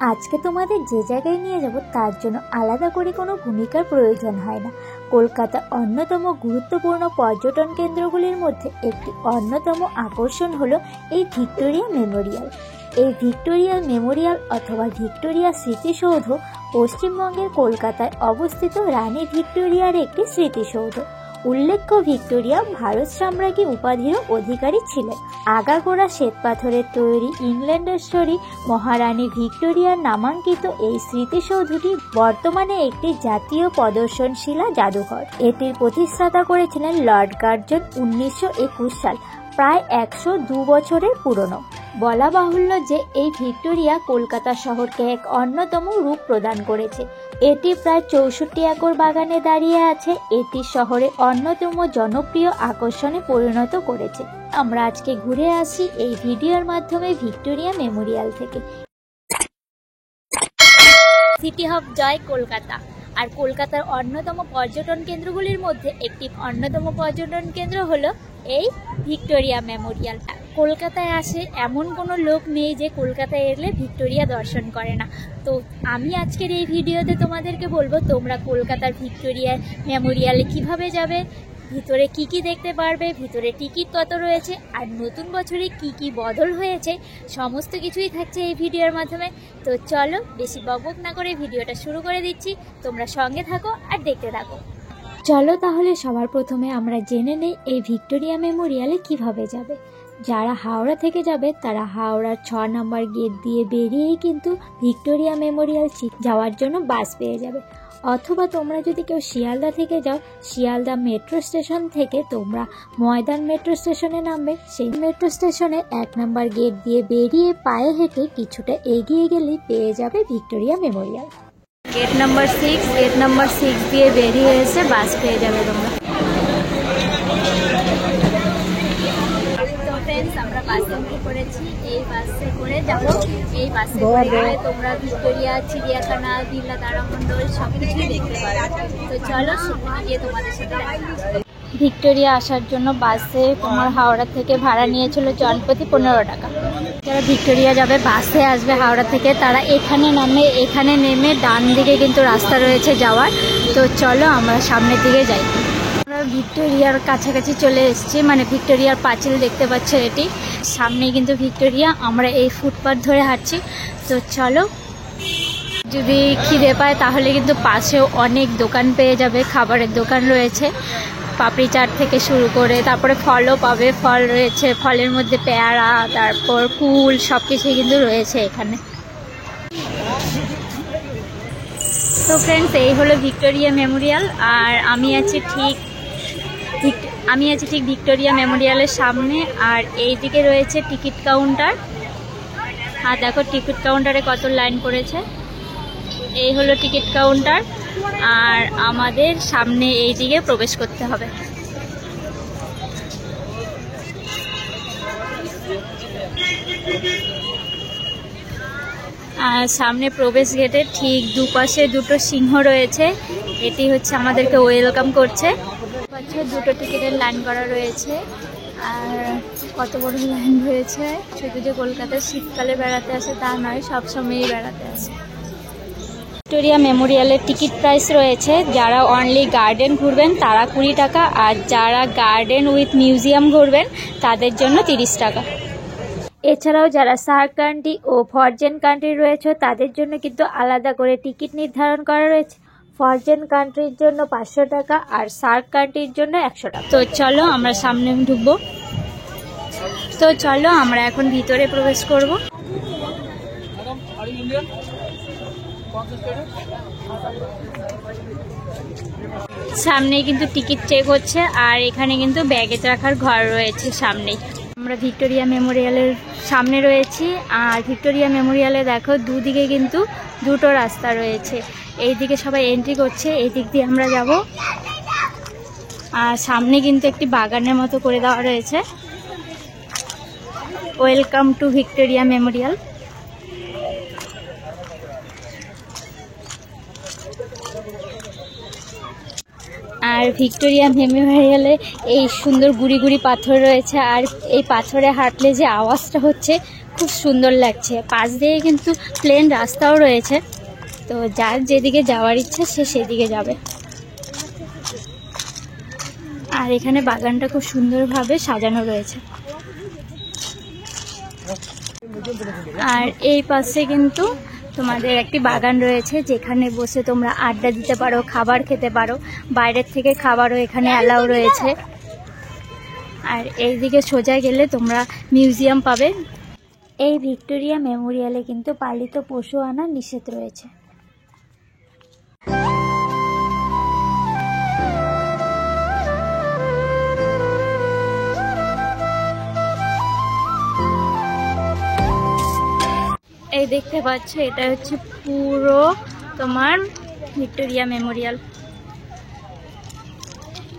আজকে তোমাদের যে জায়গায় নিয়ে যাব তার জন্য আলাদা করে কোনো ভূমিকার প্রয়োজন হয় না। কলকাতার অন্যতম গুরুত্বপূর্ণ পর্যটন কেন্দ্রগুলির মধ্যে একটি অন্যতম আকর্ষণ হলো এই ভিক্টোরিয়া মেমোরিয়াল। এই ভিক্টোরিয়া মেমোরিয়াল অথবা ভিক্টোরিয়া স্মৃতিসৌধ পশ্চিমবঙ্গের কলকাতায় অবস্থিত রানী ভিক্টোরিয়ার একটি স্মৃতিসৌধ। উল্লেখ্য, ভিক্টোরিয়া ভারত সাম্রাজ্ঞী উপাধিরও অধিকারী ছিলেন। আগাগোড়া শ্বেতপাথরের তৈরি ইংল্যান্ডেশ্বরী মহারানী ভিক্টোরিয়ার নামাঙ্কিত এই স্মৃতিসৌধটি বর্তমানে একটি জাতীয় প্রদর্শনশীলা জাদুঘর। এটির প্রতিষ্ঠাতা করেছিলেন লর্ড কার্জন 1921 সাল, প্রায় 102 বছরের পুরনো। বলা বাহুল্য যে এই ভিক্টোরিয়া কলকাতা শহরকে এক অন্যতম রূপ প্রদান করেছে। এটি প্রায় 64 একর বাগানে দাঁড়িয়ে আছে। এটি শহরে অন্যতম জনপ্রিয় আকর্ষণে পরিণত করেছে। আমরা আজকে ঘুরে আসি এই ভিডিওর মাধ্যমে ভিক্টোরিয়া মেমোরিয়াল থেকে। সিটি অফ জয় কলকাতা, আর কলকাতার অন্যতম পর্যটন কেন্দ্রগুলির মধ্যে একটি অন্যতম পর্যটন কেন্দ্র হলো এই ভিক্টোরিয়া মেমোরিয়াল। কলকাতায় আসে এমন কোনো লোক নেই যে কলকাতায় এলে ভিক্টোরিয়া দর্শন করে না। তো আমি আজকের এই ভিডিওতে তোমাদেরকে বলবো তোমরা কলকাতার ভিক্টোরিয়া মেমোরিয়ালে কিভাবে যাবে, ভিতরে কি কি দেখতে পারবে, ভিতরে টিকিট কত রয়েছে, আর নতুন বছরে কি কি বদল হয়েছে, সমস্ত কিছুই থাকছে এই ভিডিওর মাধ্যমে। তো চলো বেশি বকবক না করে ভিডিওটা শুরু করে দিচ্ছি, তোমরা সঙ্গে থাকো আর দেখতে থাকো। চলো তাহলে সবার প্রথমে আমরা জেনে নেই এই ভিক্টোরিয়া মেমোরিয়ালে কিভাবে যাবে। যারা হাওড়া থেকে যাবে তারা হাওড়ার 6 নম্বর গেট দিয়ে বেরিয়েই কিন্তু ভিক্টোরিয়া মেমোরিয়াল যাওয়ার জন্য বাস পেয়ে যাবে। অথবা তোমরা যদি কেউ শিয়ালদা থেকে যাও, শিয়ালদা মেট্রো স্টেশন থেকে তোমরা ময়দান মেট্রো স্টেশনে নামবে। সেই মেট্রো স্টেশনে 1 নম্বর গেট দিয়ে বেরিয়ে পায়ে হেঁটে কিছুটা এগিয়ে গেলেই পেয়ে যাবে ভিক্টোরিয়া মেমোরিয়াল। গেট নাম্বার 6 দিয়ে বেরিয়ে এসে বাস পেয়ে যাবে তোমরা। আমরা বাসে উঠে পড়েছি, এই বাসে করে যাবো। এই বাসে করে তোমরা ভিক্টোরিয়া, চিড়িয়াখানা, বিড়লা তারামণ্ডল সবকিছুই দেখতে পারবে। তো চলো সেখানে গিয়ে তোমাদের সাথে ভিক্টোরিয়া আসার জন্য বাসে তোমার হাওড়া থেকে ভাড়া নিয়েছিল জনপ্রতি 15 টাকা। যারা ভিক্টোরিয়া যাবে বাসে আসবে হাওড়া থেকে তারা এখানে নামে, এখানে নেমে ডান দিকে কিন্তু রাস্তা রয়েছে যাওয়ার। তো চলো আমরা সামনের দিকে যাই। আমরা ভিক্টোরিয়ার কাছাকাছি চলে এসেছি, মানে ভিক্টোরিয়ার পাঁচিল দেখতে পাচ্ছ এটি সামনেই কিন্তু ভিক্টোরিয়া। আমরা এই ফুটপাথ ধরে হাঁটছি। তো চলো, যদি খিদে পায় তাহলে কিন্তু পাশেও অনেক দোকান পেয়ে যাবে, খাবারের দোকান রয়েছে, পাপড়ি চাট থেকে শুরু করে, তারপরে ফলও পাবে, ফল রয়েছে, ফলের মধ্যে পেয়ারা, তারপর কুল সব কিছুই কিন্তু রয়েছে এখানে। তো ফ্রেন্ডস, এই হলো ভিক্টোরিয়া মেমোরিয়াল, আর আমি আছি ঠিক ভিক্টোরিয়া মেমোরিয়ালের সামনে। আর এই দিকে রয়েছে টিকিট কাউন্টার। আর দেখো টিকিট কাউন্টারে কত লাইন পড়েছে। এই হলো টিকিট কাউন্টার, আর আমাদের সামনে এই দিকে প্রবেশ করতে হবে। আর সামনে প্রবেশ গেটের ঠিক দুপাশে দুটো সিংহ রয়েছে, এটি হচ্ছে আমাদেরকে ওয়েলকাম করছে। দুটো টিকিটের লাইন করা রয়েছে, আর কত বড় লাইন রয়েছে। শুধু যে কলকাতায় শীতকালে বেড়াতে আসে তা নয়, সবসময়ই বেড়াতে আসে। ভিক্টোরিয়া মেমোরিয়ালের টিকিট প্রাইস রয়েছে, যারা অনলি গার্ডেন ঘুরবেন তারা 20 টাকা, আর যারা গার্ডেন উইথ মিউজিয়াম ঘুরবেন তাদের জন্য 30 টাকা। এছাড়াও যারা সার্ক কান্ট্রি ও ফরজেন কান্ট্রি রয়েছে তাদের জন্য কিন্তু আলাদা করে টিকিট নির্ধারণ করা রয়েছে। ফরজেন কান্ট্রির জন্য 500 টাকা, আর সার্ক কান্ট্রির জন্য 100 টাকা। তো চলো আমরা সামনে ঢুকবো। তো চলো আমরা এখন ভিতরে প্রবেশ করব। সামনে কিন্তু টিকিট চেক হচ্ছে, আর এখানে কিন্তু ব্যাগেজ রাখার ঘর রয়েছে সামনেই। আমরা ভিক্টোরিয়া মেমোরিয়ালের সামনে রয়েছি, আর ভিক্টোরিয়া মেমোরিয়ালে দেখো দুদিকে কিন্তু দুটো রাস্তা রয়েছে। এই দিকে সবাই এন্ট্রি করছে, এই দিক দিয়ে আমরা যাব। আর সামনে কিন্তু একটি বাগানের মতো করে দেওয়া রয়েছে, ওয়েলকাম টু ভিক্টোরিয়া মেমোরিয়াল। আর ভিক্টোরিয়া মেমোরিয়ালে এই সুন্দর গুড়ি গুড়ি পাথর রয়েছে, আর এই পাথরে হাঁটলে যে আওয়াজটা হচ্ছে খুব সুন্দর লাগছে। পাশ দিয়ে কিন্তু প্লেন রাস্তাও রয়েছে, তো যার যেদিকে যাওয়ার ইচ্ছা সে সেদিকে যাবে। আর এখানে বাগানটা খুব সুন্দরভাবে সাজানো রয়েছে। আর এই পাশে কিন্তু তোমাদের একটি বাগান রয়েছে, যেখানে বসে তোমরা আড্ডা দিতে পারো, খাবার খেতে পারো। বাইরের থেকে খাবারও এখানে অ্যালাউ রয়েছে। আর এইদিকে সোজা গেলে তোমরা মিউজিয়াম পাবে। এই ভিক্টোরিয়া মেমোরিয়ালে কিন্তু পালিত পশু আনা নিষেধ রয়েছে। এই দেখতে পাচ্ছ, এটা হচ্ছে পুরো তোমার ভিক্টোরিয়া মেমোরিয়াল।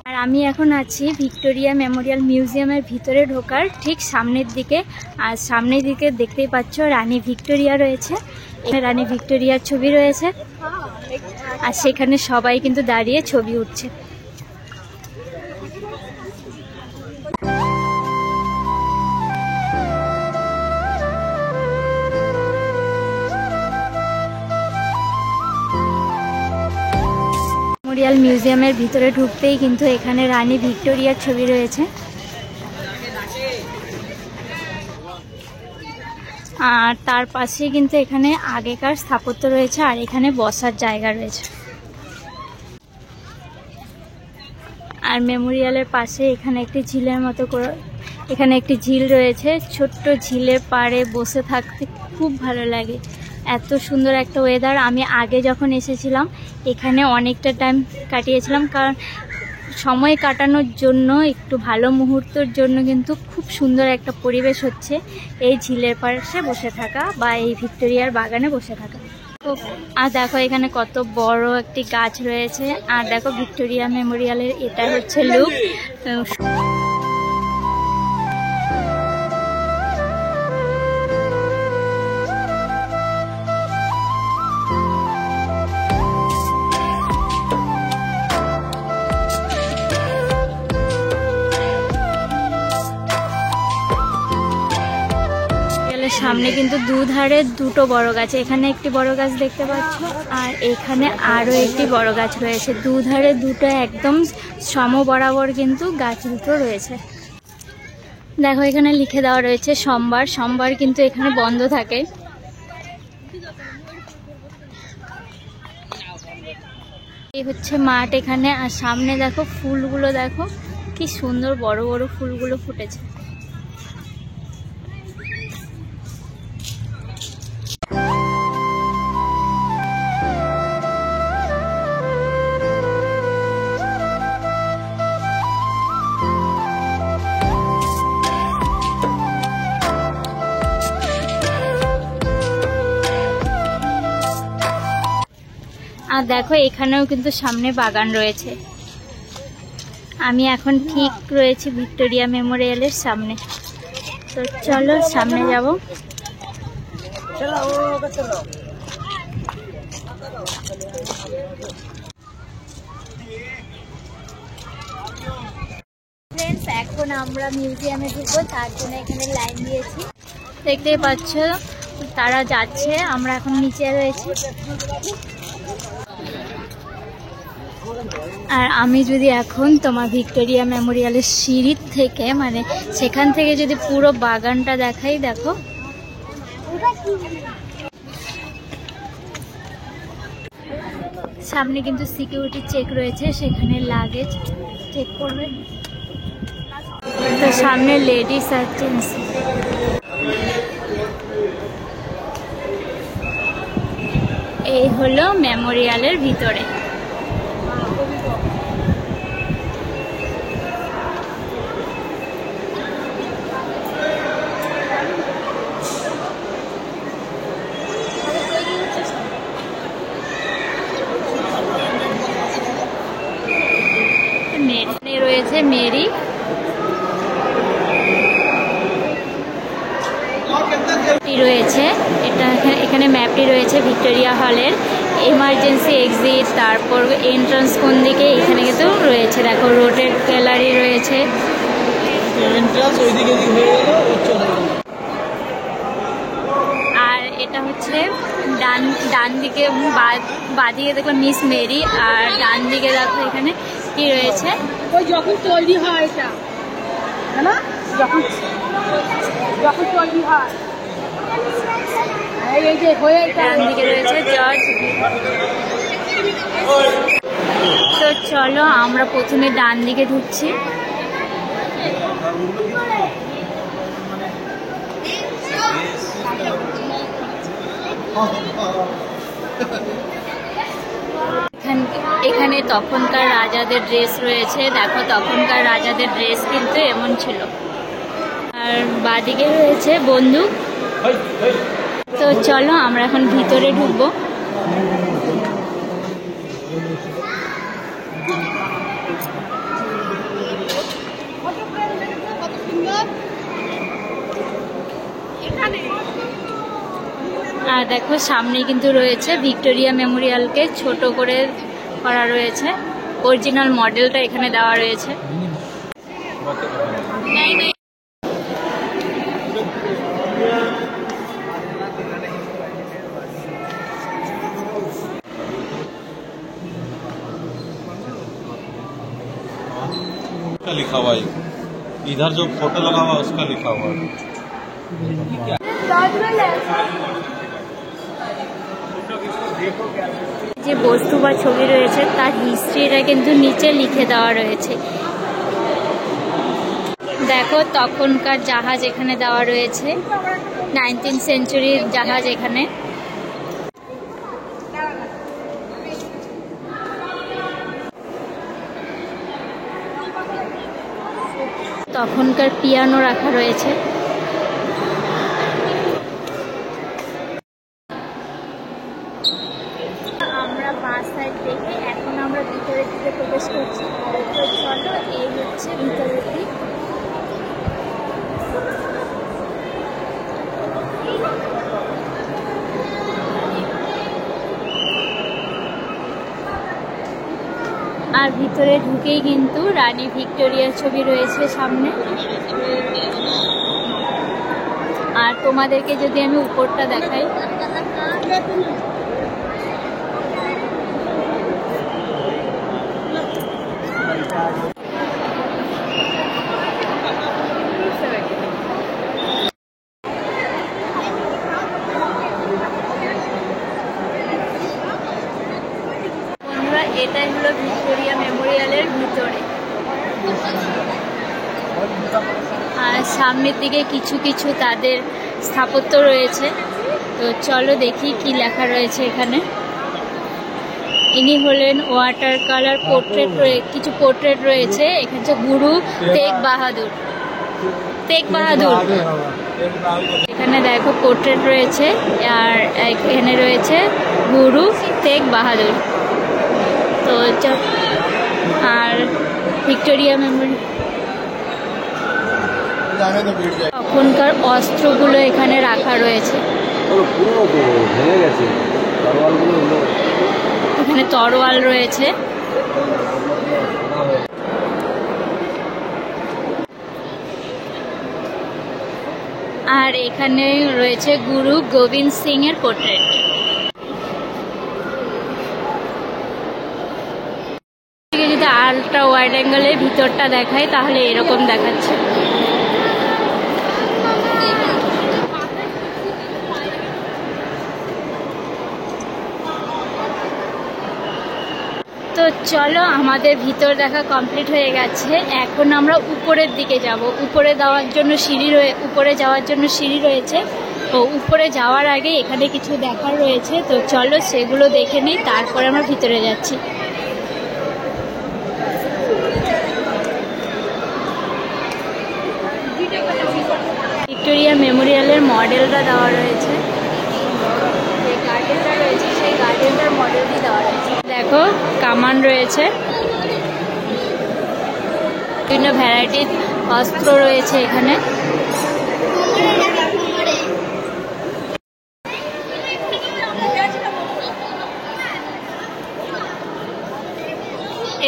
আর আমি এখন আছি ভিক্টোরিয়া মেমোরিয়াল মিউজিয়ামের ভিতরে ঢোকার ঠিক সামনের দিকে। আর সামনের দিকে দেখতেই পাচ্ছ রানী ভিক্টোরিয়া রয়েছে, এখানে রানী ভিক্টোরিয়ার ছবি রয়েছে। আর সেখানে সবাই কিন্তু দাঁড়িয়ে ছবি উঠছে। মেমোরিয়াল মিউজিয়ামের ভিতরে ঢুকতেই কিন্তু এখানে রানী ভিক্টোরিয়ার ছবি রয়েছে। আর তার পাশে কিন্তু এখানে আগেকার স্থাপত্য রয়েছে, আর এখানে বসার জায়গা রয়েছে। আর মেমোরিয়ালের পাশে এখানে একটি ঝিলের মতো করে, এখানে একটি ঝিল রয়েছে। ছোট্ট ঝিলের পাড়ে বসে থাকতে খুব ভালো লাগে, এত সুন্দর একটা ওয়েদার। আমি আগে যখন এসেছিলাম এখানে অনেকটা টাইম কাটিয়েছিলাম, কারণ সময় কাটানোর জন্য, একটু ভালো মুহূর্তের জন্য কিন্তু খুব সুন্দর একটা পরিবেশ হচ্ছে এই ঝিলের পাশে বসে থাকা বা এই ভিক্টোরিয়ার বাগানে বসে থাকা। আর দেখো এখানে কত বড় একটি গাছ রয়েছে। আর দেখো ভিক্টোরিয়া মেমোরিয়ালের এটা হচ্ছে লুক। সামনে কিন্তু দুধারে দুটো বড় গাছ, এখানে একটি বড় গাছ দেখতে পাচ্ছ, আর এখানে আরো একটি বড় গাছ রয়েছে। দুধারে দুটো একদম সম বরাবর কিন্তু গাছ দুটো রয়েছে। দেখো এখানে লিখে দেওয়া রয়েছে সোমবার। সোমবার কিন্তু এখানে বন্ধ থাকে। এই হচ্ছে মাঠ এখানে। আর সামনে দেখো ফুলগুলো, দেখো কি সুন্দর বড় বড় ফুলগুলো ফুটেছে। আর দেখো এখানেও কিন্তু সামনে বাগান রয়েছে। আমি এখন ঠিক রয়েছি ভিক্টোরিয়া মেমোরিয়ালের সামনে, তো চলো সামনে যাব। ফ্রেন্ডস, এখন আমরা মিউজিয়ামে ঢুকবো, তার জন্য এখানে লাইন দিয়েছি। দেখতেই পাচ্ছ তারা যাচ্ছে, আমরা এখন নিচে রয়েছি। আর আমি যদি এখন তোমার ভিক্টোরিয়া মেমোরিয়ালের সিঁড়ির থেকে, মানে সেখান থেকে যদি পুরো বাগানটা দেখাই, দেখো সামনে কিন্তু সিকিউরিটি চেক রয়েছে, সেখানে লাগেজ চেক করবে। তো সামনে লেডিস আর জেন্টস। এই হলো মেমোরিয়ালের ভিতরে। রয়েছে মেরি, রয়েছে এটা, এখানে ম্যাপটি রয়েছে ভিক্টোরিয়া হলের এমার্জেন্সি এক্সিট, তারপর এন্ট্রান্স কোন দিকে, এখানে কিন্তু রয়েছে। দেখো রোটেড গ্যালারি রয়েছে। এটা হচ্ছে ডান দিকে বাঁদিকে দেখলাম মিস মেরি, আর ডান দিকে দেখো এখানে কি রয়েছে, ওই যখন তৈরি হয় এটা না, যখন তৈরি হয় এই যে হয়ে ডান দিকে রয়েছে জর্জ। তো চলো আমরা প্রথমে ডান দিকে ঢুকছি। এখানে তখনকার রাজাদের ড্রেস রয়েছে, দেখো তখনকার রাজাদের ড্রেস কিন্তু এমন ছিল। আর বাদিকে রয়েছে বন্দুক। তো চলো আমরা এখন ভিতরে ঢুকবো। আর দেখো সামনে কিন্তু রয়েছে ভিক্টোরিয়া মেমোরিয়ালকে ছোট করে করা রয়েছে, অরিজিনাল মডেলটা এখানে দেওয়া রয়েছে। लिखा हुआ है इधर जो फोटो लगा हुआ है उसका लिखा हुआ है। যে বস্তু বা ছবি রয়েছে তার হিস্ট্রিটা কিন্তু নিচে লিখে দেওয়া রয়েছে। দেখো তখনকার জাহাজ এখানে দেওয়া রয়েছে, 19th সেঞ্চুরির জাহাজ এখানে। তখনকার পিয়ানো রাখা রয়েছে। আমরা বাঁ সাইড থেকে এখন আমরা ভিতরের দিকে প্রবেশ করছি। তো চলো এই হচ্ছে ভিতরের দিক। আর ভিতরে ঢুকেই কিন্তু রানী ভিক্টোরিয়ার ছবি রয়েছে সামনে। আর তোমাদেরকে যদি আমি উপরটা দেখাই, এটাই হলো ভিক্টোরিয়া মেমোরিয়ালের ভিতরে। আর সামনের দিকে কিছু কিছু তাদের স্থাপত্য রয়েছে। তো চলো দেখি কি লেখা রয়েছে এখানে। ইনি হলেন ওয়াটার কালার পোর্ট্রেট, কিছু পোর্ট্রেট রয়েছে এখানে হচ্ছে গুরু তেগ বাহাদুর। এখানে দেখো পোর্ট্রেট রয়েছে, আর এখানে রয়েছে গুরু তেগ বাহাদুর। তো আর ভিক্টোরিয়া মেমোরিয়াল তখনকার অস্ত্রগুলো এখানে রাখা রয়েছে। এখানে তরোয়াল রয়েছে। আর এখানে রয়েছে গুরু গোবিন্দ সিং এর পোর্ট্রেট। যদি আলট্রা ওয়াইড অ্যাঙ্গেলে ভিতরটা দেখায় তাহলে এরকম দেখাচ্ছে। তো চলো আমাদের ভিতর দেখা কমপ্লিট হয়ে গেছে। এখন আমরা উপরের দিকে যাব। উপরে যাওয়ার জন্য সিঁড়ি রয়েছে। তো উপরে যাওয়ার আগে এখানে কিছু দেখার রয়েছে, তো চলো সেগুলো দেখে নিই, তারপরে আমরা ভিতরে যাচ্ছি। ভিক্টোরিয়া মেমোরিয়ালের মডেলটা দেওয়া রয়েছে, যে গার্ডেনটা রয়েছে সেই গার্ডেনটার মডেলটি দেওয়া রয়েছে। দেখো কামান রয়েছে, বিভিন্ন ভ্যারাইটির অস্ত্র রয়েছে এখানে।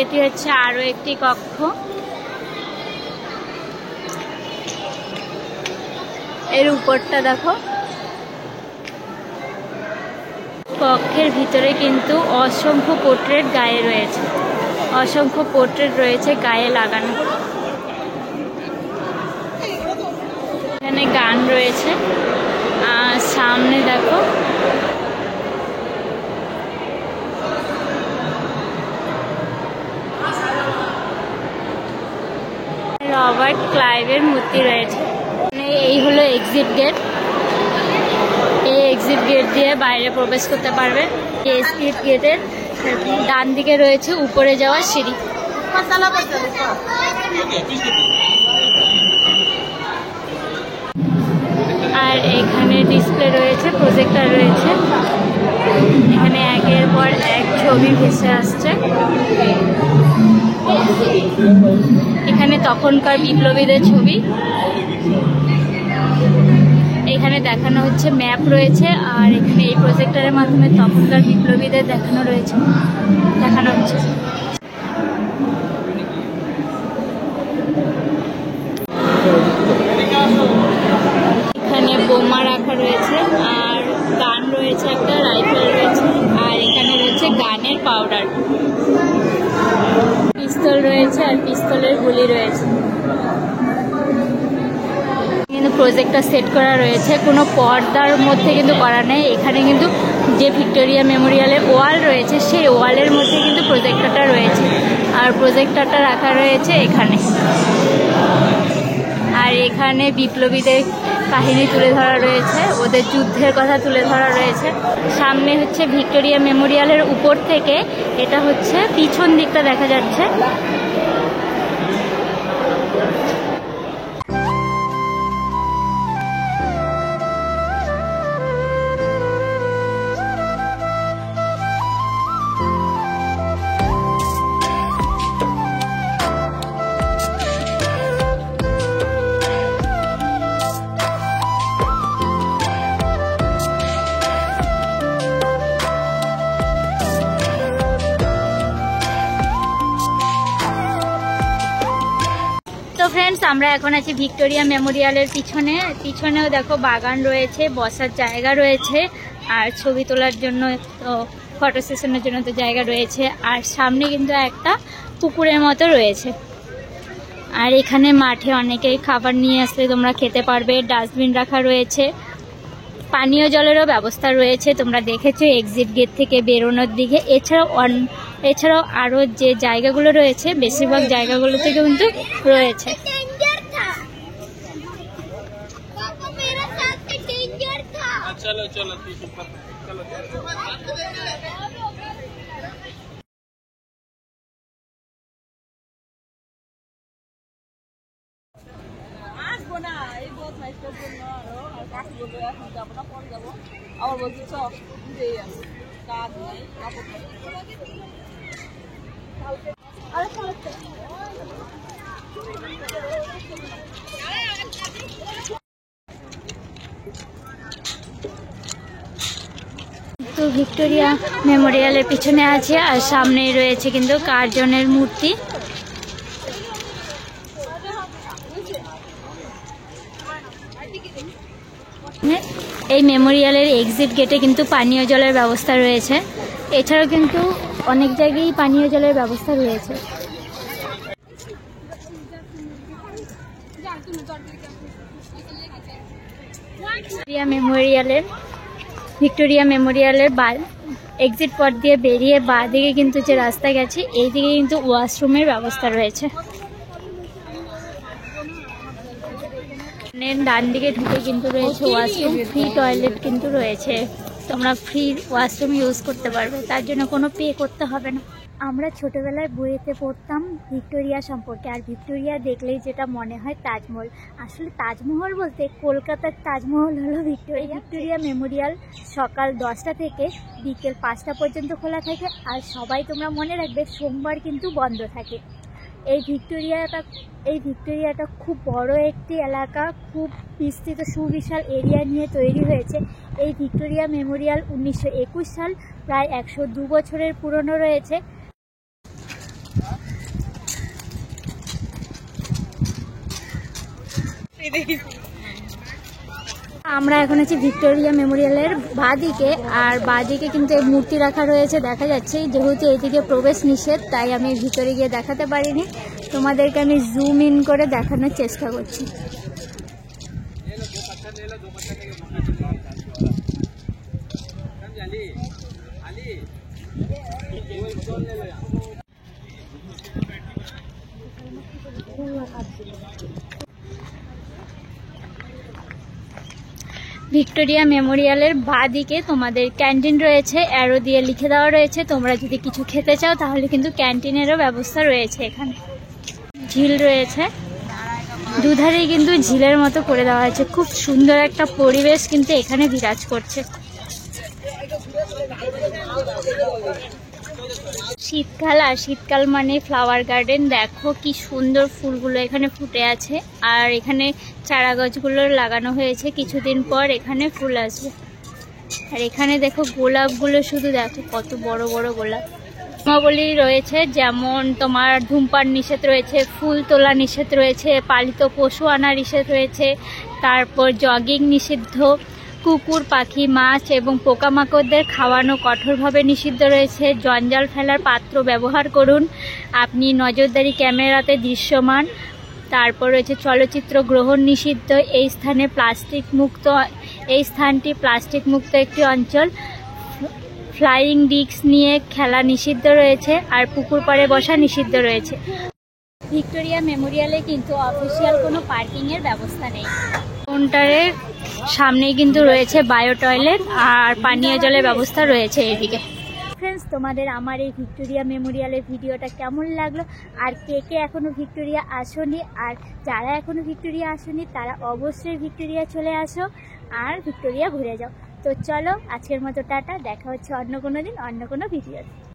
এটি হচ্ছে আরো একটি কক্ষ। এর উপরটা দেখো। কক্ষের ভিতরে কিন্তু অসংখ্য পোর্ট্রেট গায়ে রয়েছে, অসংখ্য পোর্ট্রেট রয়েছে গায়ে লাগানো। এখানে গান রয়েছে আর সামনে দেখো রবার্ট ক্লাইভের মূর্তি রয়েছে। এই হলো এক্সিট গেট, এই এক্সিট গেট দিয়ে বাইরে প্রবেশ করতে পারবে। এক্সিট গেটের ডান দিকে রয়েছে উপরে যাওয়ার সিঁড়ি। আর এখানে ডিসপ্লে রয়েছে, প্রজেক্টর রয়েছে, এখানে একের পর এক ছবি ভেসে আসছে। এখানে তখনকার বিপ্লবীদের ছবি, এখানে দেখানো হচ্ছে ম্যাপ রয়েছে, আর এখানে এই প্রজেক্টরের মাধ্যমে তখনকার বিপ্লবীদের দেখানো হচ্ছে। এখানে বোমা রাখা রয়েছে আর গান রয়েছে, একটা রাইফেল রয়েছে, আর এখানে রয়েছে গানের পাউডার, পিস্তল রয়েছে আর পিস্তলের গুলি রয়েছে। কিন্তু প্রজেক্টটা সেট করা রয়েছে, কোনো পর্দার মধ্যে কিন্তু করা নেই। এখানে কিন্তু যে ভিক্টোরিয়া মেমোরিয়ালের ওয়াল রয়েছে সেই ওয়ালের মধ্যে কিন্তু প্রজেক্টরটা রয়েছে, আর প্রজেক্টরটা রাখা রয়েছে এখানে। আর এখানে বিপ্লবীদের কাহিনী তুলে ধরা রয়েছে, ওদের যুদ্ধের কথা তুলে ধরা রয়েছে। সামনে হচ্ছে ভিক্টোরিয়া মেমোরিয়ালের উপর থেকে এটা হচ্ছে পিছন দিকটা দেখা যাচ্ছে। তো ফ্রেন্ডস, আমরা এখন আছি ভিক্টোরিয়া মেমোরিয়ালের পিছনেও দেখো বাগান রয়েছে, বসার জায়গা রয়েছে, আর ছবি তোলার জন্য তো ফটো সেশনের জন্য তো জায়গা রয়েছে। আর সামনে কিন্তু একটা পুকুরের মতো রয়েছে। আর এখানে মাঠে অনেকেই খাবার নিয়ে আসলে তোমরা খেতে পারবে, ডাস্টবিন রাখা রয়েছে, পানীয় জলেরও ব্যবস্থা রয়েছে, তোমরা দেখেছো এক্সিট গেট থেকে বেরোনোর দিকে। এছাড়াও আরও যে জায়গাগুলো রয়েছে বেশিরভাগ জায়গাগুলোতে কিন্তু রয়েছে। তো ভিক্টোরিয়া মেমোরিয়ালের পিছনে আছে, আর সামনেই রয়েছে কিন্তু কার্জনের মূর্তি। এই মেমোরিয়ালের এক্সিট গেটে কিন্তু পানীয় জলের ব্যবস্থা রয়েছে। এছাড়াও কিন্তু অনেক জায়গায় পানীয় জলের ব্যবস্থা রয়েছে। ভিক্টোরিয়া মেমোরিয়ালের এক্সিট পথ দিয়ে বেরিয়ে বাঁ দিকে কিন্তু যে রাস্তা গেছে এই দিকে কিন্তু ওয়াশরুমের ব্যবস্থা রয়েছে। ডান দিকে ঢুকে কিন্তু রয়েছে ওয়াশরুম, ফ্রি টয়লেট কিন্তু রয়েছে, তোমরা ফ্রি ওয়াশরুম ইউজ করতে পারবে, তার জন্য কোনো পে করতে হবে না। আমরা ছোটবেলায় বইয়েতে পড়তাম ভিক্টোরিয়া সম্পর্কে, আর ভিক্টোরিয়া দেখলেই যেটা মনে হয় তাজমহল। আসলে তাজমহল বলতে কলকাতার তাজমহল হলো ভিক্টোরিয়া মেমোরিয়াল সকাল 10টা থেকে বিকেল 5টা পর্যন্ত খোলা থাকে, আর সবাই তোমরা মনে রাখবে সোমবার কিন্তু বন্ধ থাকে। এই ভিক্টোরিয়াটা খুব বড় একটি এলাকা, খুব বিস্তৃত সুবিশাল এরিয়া নিয়ে তৈরি হয়েছে। এই ভিক্টোরিয়া মেমোরিয়াল 1921 সাল, প্রায় 102 বছরের পুরনো রয়েছে। আমরা এখন আছি ভিক্টোরিয়া মেমোরিয়ালের বাঁদিকে, আর বাঁদিকে কিন্তু এই মূর্তি রাখা রয়েছে দেখা যাচ্ছে। যেহেতু এইদিকে প্রবেশ নিষেধ, তাই আমি ভিতরে গিয়ে দেখাতে পারিনি, তোমাদেরকে আমি জুম ইন করে দেখানোর চেষ্টা করছি। ভিক্টোরিয়া মেমোরিয়ালের বাঁদিকে তোমাদের ক্যান্টিন রয়েছে, অ্যারো দিয়ে লিখে দেওয়া রয়েছে। তোমরা যদি কিছু খেতে চাও তাহলে কিন্তু ক্যান্টিনেরও ব্যবস্থা রয়েছে। এখানে ঝিল রয়েছে, দুধারেই কিন্তু ঝিলের মতো করে দেওয়া হয়েছে। খুব সুন্দর একটা পরিবেশ কিন্তু এখানে বিরাজ করছে। শীতকাল, আর শীতকাল মানে ফ্লাওয়ার গার্ডেন। দেখো কি সুন্দর ফুলগুলো এখানে ফুটে আছে, আর এখানে চারা গাছগুলো লাগানো হয়েছে। কিছুদিন পর এখানে ফুল আসবে। আর এখানে দেখো গোলাপগুলো, শুধু দেখো কত বড় বড় গোলাপ। নিয়মাবলী রয়েছে, যেমন তোমার ধূমপান নিষেধ রয়েছে, ফুল তোলা নিষেধ রয়েছে, পালিত পশু আনা নিষেধ রয়েছে, তারপর জগিং নিষিদ্ধ, কুকুর, পাখি, মাছ এবং পোকামাকড়দের খাওয়ানো কঠোরভাবে নিষিদ্ধ রয়েছে। জঞ্জাল ফেলার পাত্র ব্যবহার করুন, আপনি নজরদারি ক্যামেরাতে দৃশ্যমান। তারপর রয়েছে চলচ্চিত্র গ্রহণ নিষিদ্ধ। এই স্থানটি প্লাস্টিক মুক্ত একটি অঞ্চল। ফ্লাইং ডিস্ক নিয়ে খেলা নিষিদ্ধ রয়েছে, আর পুকুর পাড়ে বসা নিষিদ্ধ রয়েছে। ভিক্টোরিয়া মেমোরিয়ালে কিন্তু অফিসিয়াল কোনো পার্কিংয়ের ব্যবস্থা নেই। কাউন্টারের সামনেই কিন্তু রয়েছে বায়ো টয়লেট, আর পানীয় জলের ব্যবস্থা রয়েছে এদিকে। ফ্রেন্ডস, তোমাদের আমার এই ভিক্টোরিয়া মেমোরিয়ালের ভিডিওটা কেমন লাগলো, আর কে কে এখনও ভিক্টোরিয়া আসোনি, আর যারা এখনও ভিক্টোরিয়া আসোনি তারা অবশ্যই ভিক্টোরিয়া চলে আসো আর ভিক্টোরিয়া ঘুরে যাও। তো চলো, আজকের মতো টাটা, দেখা হচ্ছে অন্য কোনো দিন অন্য কোনো ভিডিওতে।